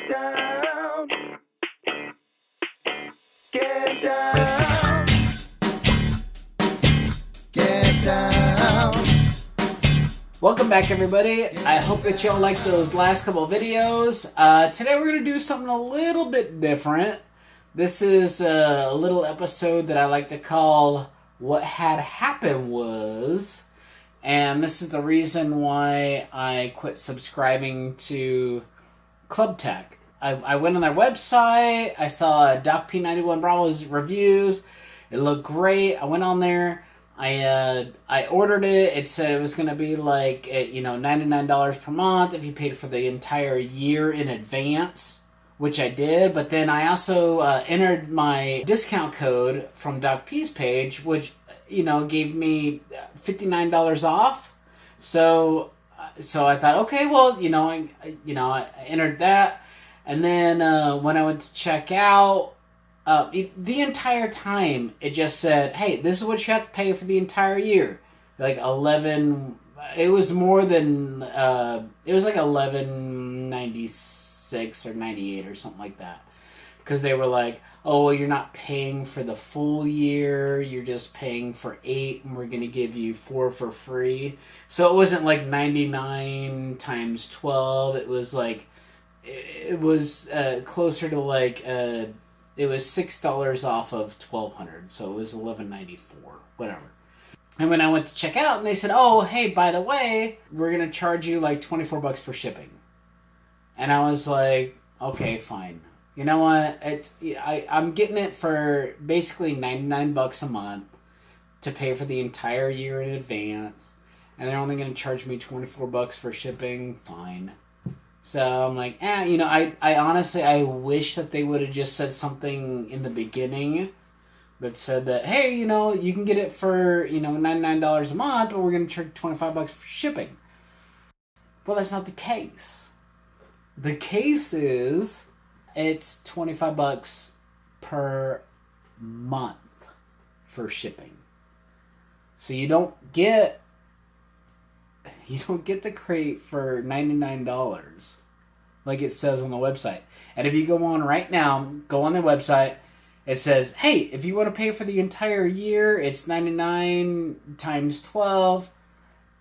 down. Get down. Get down. Welcome back, everybody. I hope that y'all like those last couple of videos. Today we're going to do something a little bit different. This is a little episode that I like to call What Had Happened Was. And this is the reason why I quit subscribing to ClubTac. I went on their website. I saw Doc P91 Bravo's reviews. It looked great. I went on there. I ordered it. It said it was going to be like, $99 per month if you paid for the entire year in advance, which I did. But then I also entered my discount code from Doc P's page, which gave me $59 off. So I thought, okay, well, I entered that, and then when I went to check out, the entire time it just said, "Hey, this is what you have to pay for the entire year." Like 11, it was more than it was like 11.96 or 98 or something like that. Because they were like, "Oh, well, you're not paying for the full year. You're just paying for 8, and we're going to give you 4 for free." So it wasn't like 99 times 12. It was like, it was closer to like, it was $6 off of $1,200. So it was $11.94, whatever. And when I went to check out, and they said, "Oh, hey, by the way, we're going to charge you like $24 for shipping." And I was like, okay, fine. You know what? I'm getting it for basically $99 a month to pay for the entire year in advance, and they're only going to charge me $24 for shipping. Fine. So I'm like, I honestly, I wish that they would have just said something in the beginning that said that, hey, you can get it for, $99 a month, but we're going to charge $25 for shipping. Well, that's not the case. The case is, it's $25 per month for shipping. So you don't get the crate for $99 like it says on the website. And if you go on right now, go on their website, it says, "Hey, if you want to pay for the entire year, it's 99 times 12,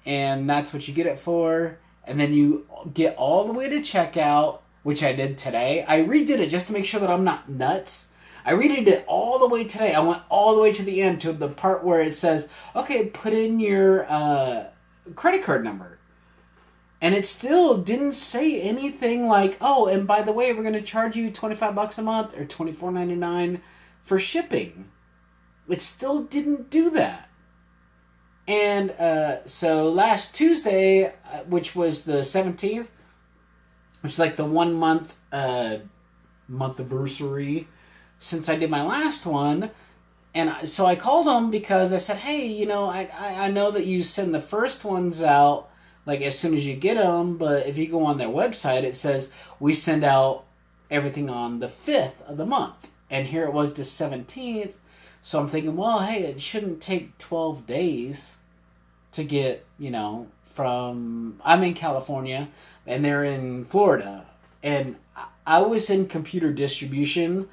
and that's what you get it for." And then you get all the way to checkout, which I did today. I redid it just to make sure that I'm not nuts. I redid it all the way today. I went all the way to the end, to the part where it says, "Okay, put in your credit card number." And it still didn't say anything like, "Oh, and by the way, we're going to charge you $25 a month or $24.99 for shipping." It still didn't do that. And so last Tuesday, which was the 17th, which is like the 1 month anniversary since I did my last one, and so I called them because I said, "Hey, I know that you send the first ones out like as soon as you get them, but if you go on their website, it says we send out everything on the 5th of the month, and here it was the 17th." So I'm thinking, well, hey, it shouldn't take 12 days to get, from... I'm in California, and they're in Florida. And I was in computer distribution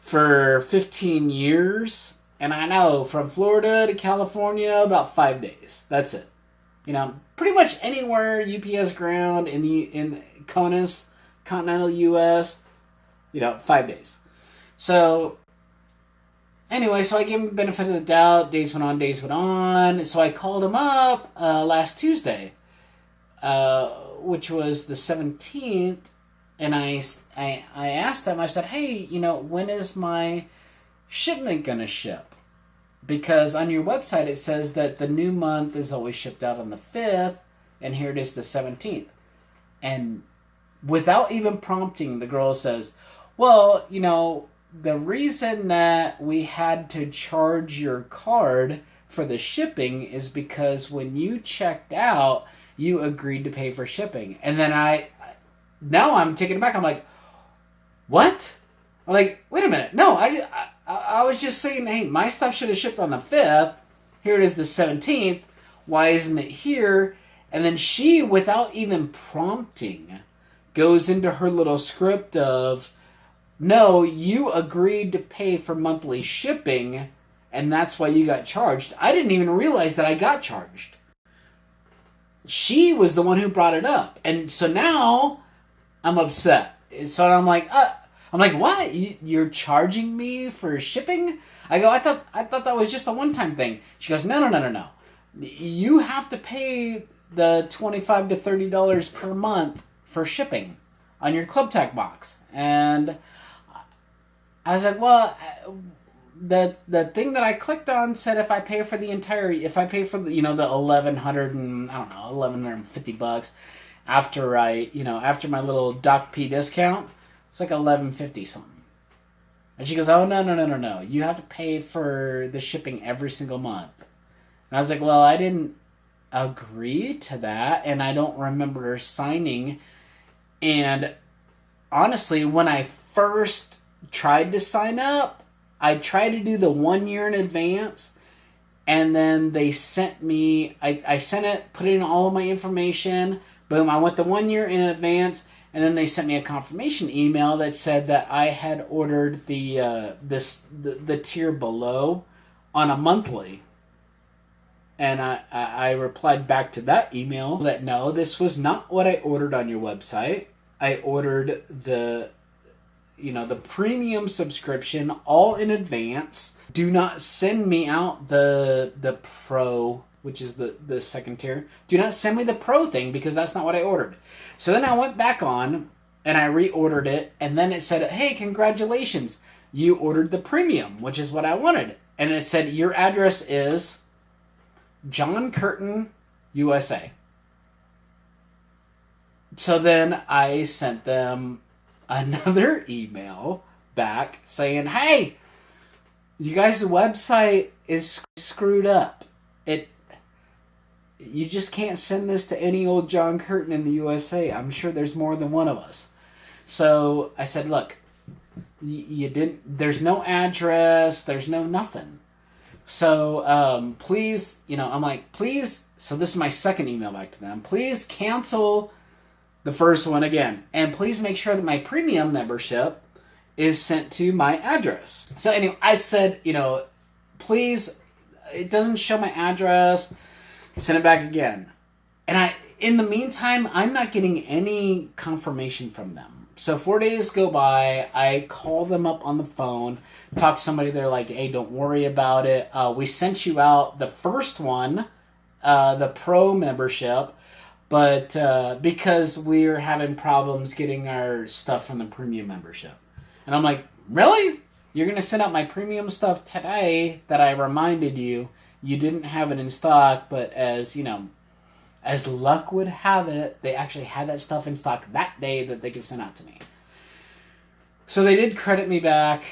for 15 years, and I know from Florida to California, about 5 days. That's it. Pretty much anywhere UPS ground in CONUS, continental U.S., 5 days. So... anyway, so I gave him the benefit of the doubt. Days went on. So I called him up last Tuesday, which was the 17th, and I asked them, I said, "Hey, when is my shipment going to ship?" Because on your website it says that the new month is always shipped out on the 5th, and here it is the 17th. And without even prompting, the girl says, "Well, the reason that we had to charge your card for the shipping is because when you checked out, you agreed to pay for shipping." And then now I'm taken aback. I'm like, what? I'm like, wait a minute. No, I was just saying, hey, my stuff should have shipped on the 5th. Here it is the 17th. Why isn't it here? And then she, without even prompting, goes into her little script of, no, you agreed to pay for monthly shipping, and that's why you got charged. I didn't even realize that I got charged. She was the one who brought it up. And so now I'm upset. So I'm like, what? You're charging me for shipping? I go, I thought that was just a one-time thing. She goes, no. You have to pay the $25 to $30 per month for shipping on your ClubTac box. And I was like, well, the thing that I clicked on said if I pay for the 1150 bucks after my little Doc P discount, it's like 1150 something. And she goes, oh, no. You have to pay for the shipping every single month. And I was like, well, I didn't agree to that, and I don't remember signing. And honestly, when I first tried to sign up, I tried to do the 1 year in advance, and then they sent me, I sent it, put in all of my information, boom, I went the 1 year in advance, and then they sent me a confirmation email that said that I had ordered the tier below on a monthly. And I replied back to that email that no, this was not what I ordered on your website. I ordered the premium subscription all in advance. Do not send me out the pro, which is the second tier. Do not send me the pro thing because that's not what I ordered. So then I went back on and I reordered it, and then it said, hey, congratulations, you ordered the premium, which is what I wanted. And it said your address is John Curtin, USA. So then I sent them another email back saying, hey, you guys' website is screwed up. You just can't send this to any old John Curtin in the USA. I'm sure there's more than one of us. So I said, look, you didn't, there's no address, there's no nothing. So please, I'm like, please, so this is my second email back to them. Please cancel the first one again. And please make sure that my premium membership is sent to my address. So anyway, I said, please, it doesn't show my address. Send it back again. And in the meantime, I'm not getting any confirmation from them. So 4 days go by. I call them up on the phone, talk to somebody. They're like, hey, don't worry about it. We sent you out the first one, the pro membership, but because we're having problems getting our stuff from the premium membership. And I'm like, really? You're going to send out my premium stuff today that I reminded you didn't have it in stock, but as luck would have it, they actually had that stuff in stock that day that they could send out to me. So they did credit me back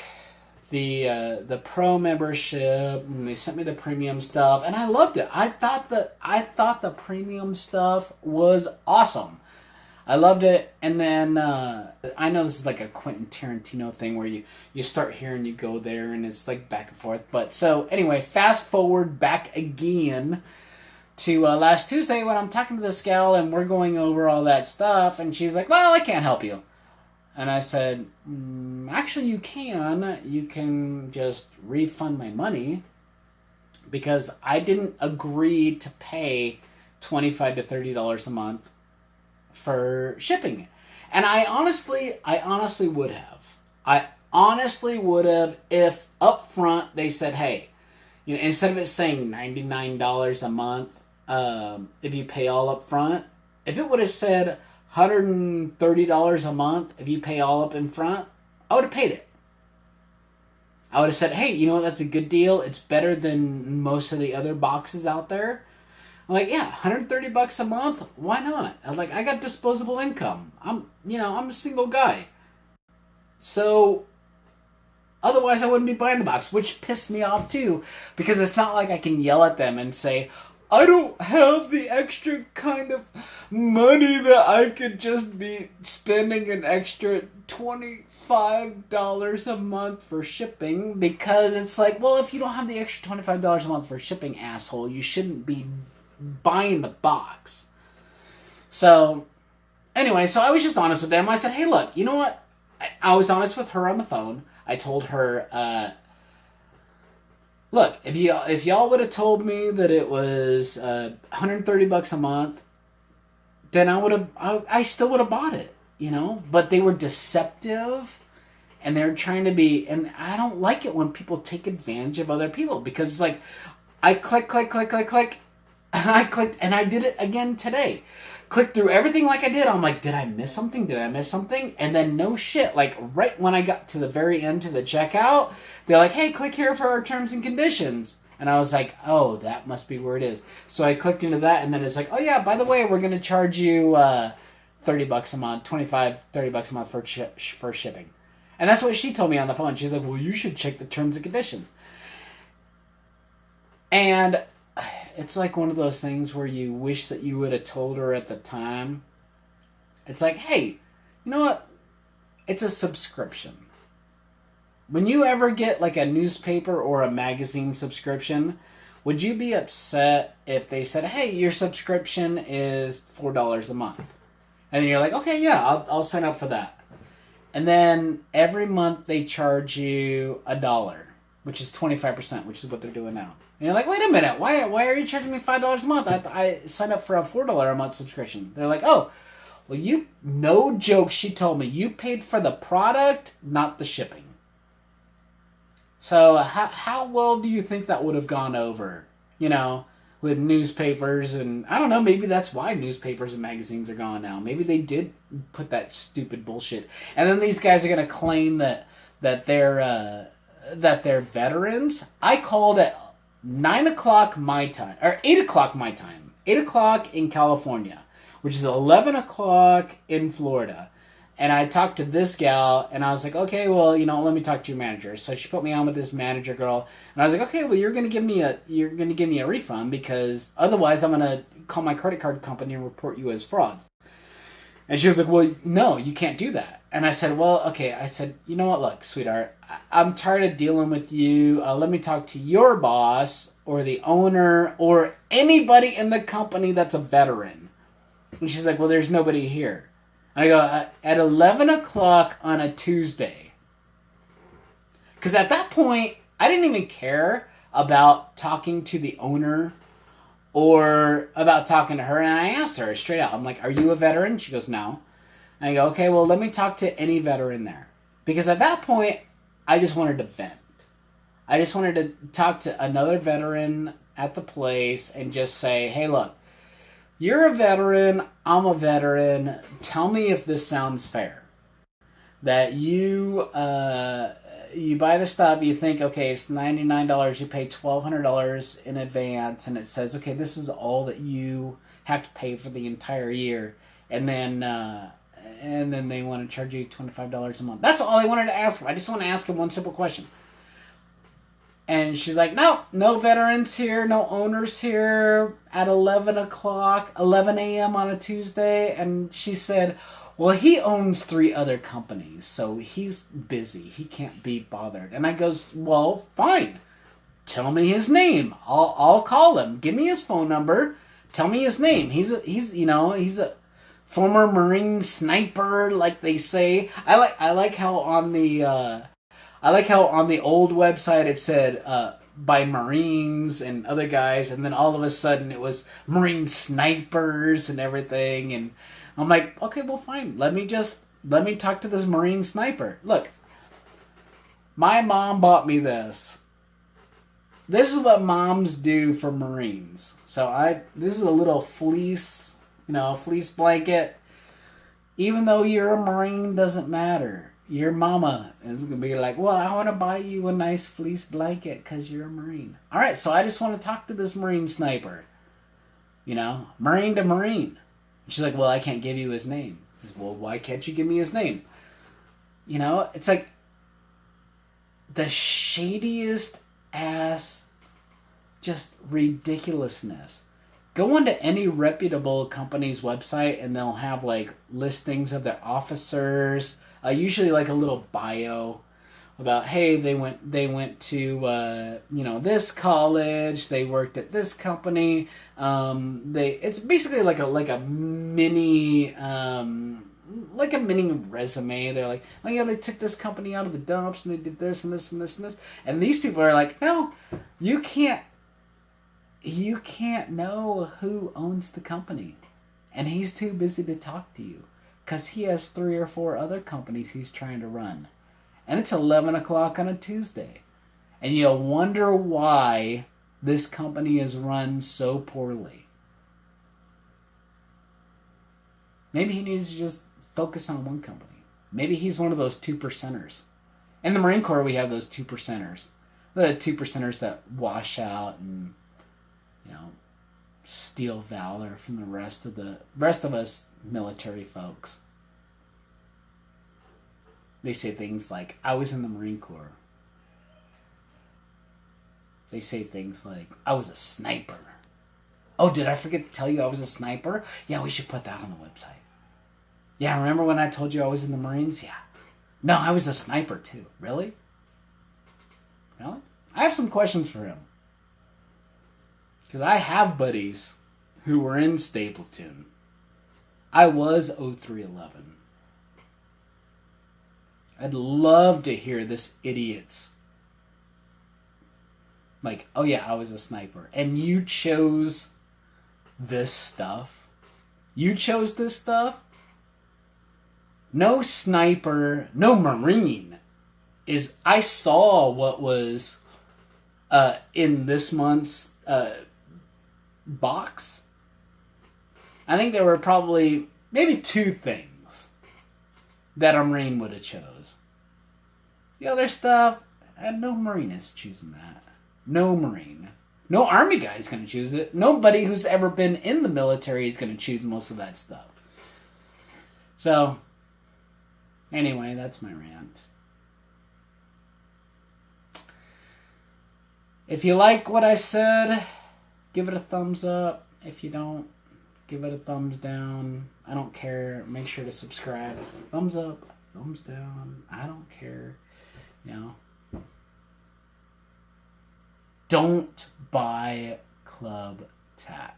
the pro membership, and they sent me the premium stuff, and I loved it. I thought the premium stuff was awesome. I loved it. And then I know this is like a Quentin Tarantino thing where you start here and you go there and it's like back and forth. But so anyway, fast forward back again to last Tuesday when I'm talking to this gal and we're going over all that stuff, and she's like, well, I can't help you. And I said, actually you can. You can just refund my money because I didn't agree to pay $25 to $30 a month for shipping. And I honestly would have. I honestly would have if up front they said, hey, instead of it saying $99 a month, if you pay all up front, if it would have said $130 a month if you pay all up in front, I would have paid it. I would have said, hey, that's a good deal. It's better than most of the other boxes out there. I'm like, yeah, $130 a month. Why not? I'm like, I got disposable income. I'm a single guy. So otherwise I wouldn't be buying the box, which pissed me off too, because it's not like I can yell at them and say, I don't have the extra kind of money that I could just be spending an extra $25 a month for shipping, because it's like, well, if you don't have the extra $25 a month for shipping, asshole, you shouldn't be buying the box. So anyway, so I was just honest with them. I said, hey, look, you know what? I was honest with her on the phone. I told her, look, if y'all would have told me that it was $130 a month, then I still would have bought it, you know. But they were deceptive, and they're trying to be, and I don't like it when people take advantage of other people, because it's like, I click, I clicked, and I did it again today. Clicked through everything like I did. I'm like, did I miss something? Did I miss something? And then no shit. Like right when I got to the very end to the checkout, they're like, hey, click here for our terms and conditions. And I was like, oh, that must be where it is. So I clicked into that, and then it's like, oh yeah, by the way, we're going to charge you $30 a month, $30 a month for shipping. And that's what she told me on the phone. She's like, well, you should check the terms and conditions. And it's like one of those things where you wish that you would have told her at the time. It's like, hey, you know what? It's a subscription. When you ever get like a newspaper or a magazine subscription, would you be upset if they said, hey, your subscription is $4 a month? And then you're like, okay, yeah, I'll sign up for that. And then every month they charge you $1, which is 25%, which is what they're doing now. And you're like, wait a minute, why are you charging me $5 a month? I signed up for a $4 a month subscription. They're like, oh, well, no joke, she told me, you paid for the product, not the shipping. So how well do you think that would have gone over, you know, with newspapers? And I don't know, maybe that's why newspapers and magazines are gone now. Maybe they did put that stupid bullshit. And then these guys are going to claim that they're veterans. I called at 9 o'clock my time, or 8 o'clock my time, 8 o'clock in California, which is 11 o'clock in Florida. And I talked to this gal, and I was like, okay, well, you know, let me talk to your manager. So she put me on with this manager girl, and I was like, okay, well, you're gonna give me a refund, because otherwise I'm gonna call my credit card company and report you as frauds. And she was like, well, no, you can't do that. And I said, well, okay. I said, you know what? Look, sweetheart, I'm tired of dealing with you. Let me talk to your boss or the owner or anybody in the company that's a veteran. And she's like, well, there's nobody here. And I go, at 11 o'clock on a Tuesday. Because at that point, I didn't even care about talking to the owner or about talking to her. And I asked her straight out, I'm like, are you a veteran? She goes, no. And I go, okay, well, let me talk to any veteran there. Because at that point, I just wanted to vent. I just wanted to talk to another veteran at the place and just say, hey, look, you're a veteran, I'm a veteran. Tell me if this sounds fair. That you buy the stuff, you think, okay, it's $99, you pay $1,200 in advance, and it says, okay, this is all that you have to pay for the entire year. And then they want to charge you $25 a month. That's all I wanted to ask him. I just want to ask him one simple question. And she's like, no veterans here, no owners here at 11 a.m. on a Tuesday. And she said, well, he owns 3 other companies, so he's busy. He can't be bothered. And I goes, well, fine. Tell me his name. I'll call him. Give me his phone number. Tell me his name. He's a former Marine sniper, like they say. I like how on the old website it said by Marines and other guys, and then all of a sudden it was Marine snipers and everything. And I'm like, okay, well, fine. Let me talk to this Marine sniper. Look, my mom bought me this. This is what moms do for Marines. So this is a little fleece blanket. Even though you're a Marine, doesn't matter. Your mama is going to be like, well, I want to buy you a nice fleece blanket because you're a Marine. All right, so I just want to talk to this Marine sniper. Marine to Marine. She's like, well, I can't give you his name. Says, well, why can't you give me his name? It's like the shadiest ass, just ridiculousness. Go onto any reputable company's website and they'll have like listings of their officers, usually like a little bio about, hey, they went to this college, they worked at this company. It's basically like a mini like a mini resume. They're like, oh yeah, they took this company out of the dumps and they did this and this and this and this. And these people are like, no, you can't know who owns the company. And he's too busy to talk to you because he has 3 or 4 other companies he's trying to run. And it's 11 o'clock on a Tuesday. And you'll wonder why this company is run so poorly. Maybe he needs to just focus on one company. Maybe he's one of those 2%ers. In the Marine Corps, we have those 2%ers. The 2%ers that wash out and, steal valor from the rest of us military folks. They say things like, I was in the Marine Corps. They say things like, I was a sniper. Oh, did I forget to tell you I was a sniper? Yeah, we should put that on the website. Yeah, remember when I told you I was in the Marines? Yeah. No, I was a sniper too. Really? Really? I have some questions for him. Because I have buddies who were in Stapleton. I was 0311. I'd love to hear this idiot's like, oh yeah, I was a sniper. And you chose this stuff? You chose this stuff? No sniper, no Marine is... I saw what was in this month's box. I think there were probably maybe 2 things that a Marine would have chose. The other stuff, no Marine is choosing that. No Marine. No Army guy is going to choose it. Nobody who's ever been in the military is going to choose most of that stuff. So, anyway, that's my rant. If you like what I said, give it a thumbs up. If you don't, give it a thumbs down. I don't care. Make sure to subscribe. Thumbs up, thumbs down. I don't care. Don't buy ClubTac.